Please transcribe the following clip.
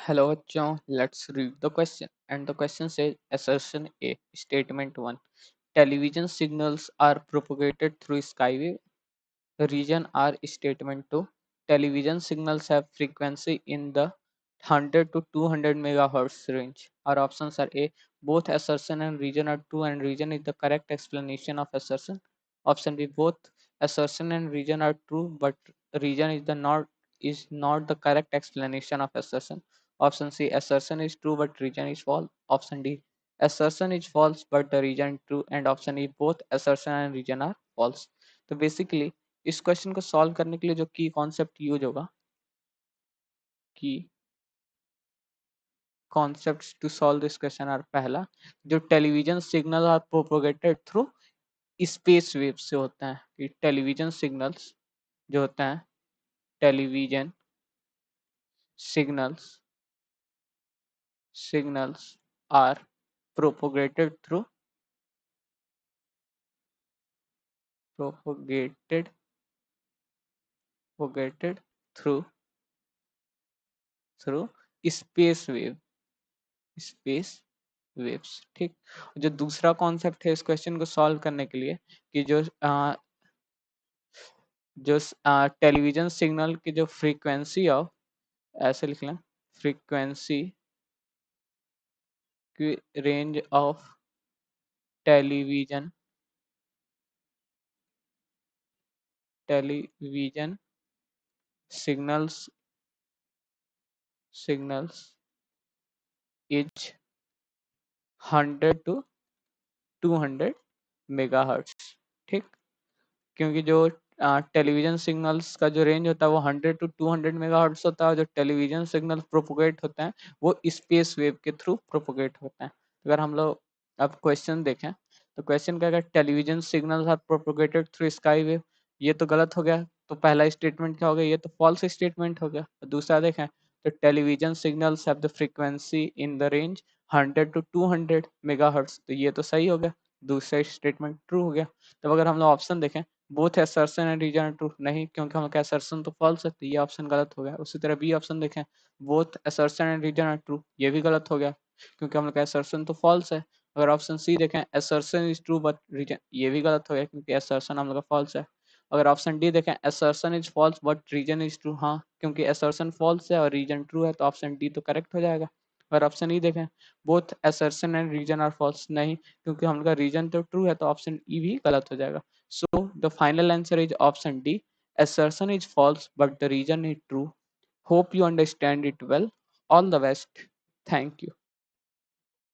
Hello, John. Let's read the question. And the question says assertion A, statement 1. Television signals are propagated through skywave. Region R, statement 2. Television signals have frequency in the 100 to 200 megahertz range. Our options are A. Both assertion and region are true, and region is the correct explanation of assertion. Option B. Both assertion and region are true, but region is not the correct explanation of assertion. Option C. Assertion is true, but region is false. Option D. Assertion is false, but the region is true. And option E. Both assertion and region are false. तो basically इस question को solve करने के लिए जो की concept use होगा की concepts to solve this question are पहला जो television signal are propagated through space wave से होता है कि टेलीविजन सिग्नल्स जो होते हैं television signals signals are propagated through propagated propagated through through space wave space waves. ठीक, जो दूसरा कॉन्सेप्ट है इस क्वेश्चन को सॉल्व करने के लिए कि जो टेलीविजन सिग्नल की जो फ्रीक्वेंसी ऑफ ऐसे लिख लें फ्रीक्वेंसी की range of television television signals signals is 100 to 200 megahertz. ठीक, क्योंकि जो टेलीविजन सिग्नल्स का जो रेंज होता है वो 100 to 200 मेगाहर्ट्ज होता है और जो टेलीविजन सिग्नल प्रोपोगेट होते हैं वो स्पेस वेव के थ्रू प्रोपोगेट होते हैं। अगर हम लोग अब क्वेश्चन देखें तो क्वेश्चन क्या है, television signals are propagated through sky wave, ये तो गलत हो गया। तो पहला स्टेटमेंट क्या हो गया, ये तो फॉल्स स्टेटमेंट हो गया। तो दूसरा देखें तो television signals have the frequency in the range 100 to 200 megahertz, तो ये तो सही हो गया, दूसरा स्टेटमेंट ट्रू हो गया। तब अगर हम लोग ऑप्शन देखें both assertion and reason are true, नहीं क्योंकि हम का असर्शन तो फॉल्स है, तो ये ऑप्शन गलत हो गया। उसी तरह बी ऑप्शन देखें both assertion and reason are true, ये भी गलत हो गया क्योंकि हम लोग का असर्शन तो फॉल्स है। अगर ऑप्शन सी देखें assertion is true but reason, ये भी गलत हो गया क्योंकि असर्शन हम लोग का फॉल्स है। अगर ऑप्शन डी देखें assertion is false but reason is true, हाँ क्योंकि असर्शन फॉल्स है और रीजन ट्रू है, तो ऑप्शन डी तो करेक्ट हो जाएगा। अगर ऑप्शन ई देखें both assertion and reason are false, नहीं क्योंकि हम लोग का रीजन तो ट्रू है, तो ऑप्शन ई भी गलत हो जाएगा। So the final answer is option D. Assertion is false, but the reason is true. Hope you understand it well. All the best. Thank you.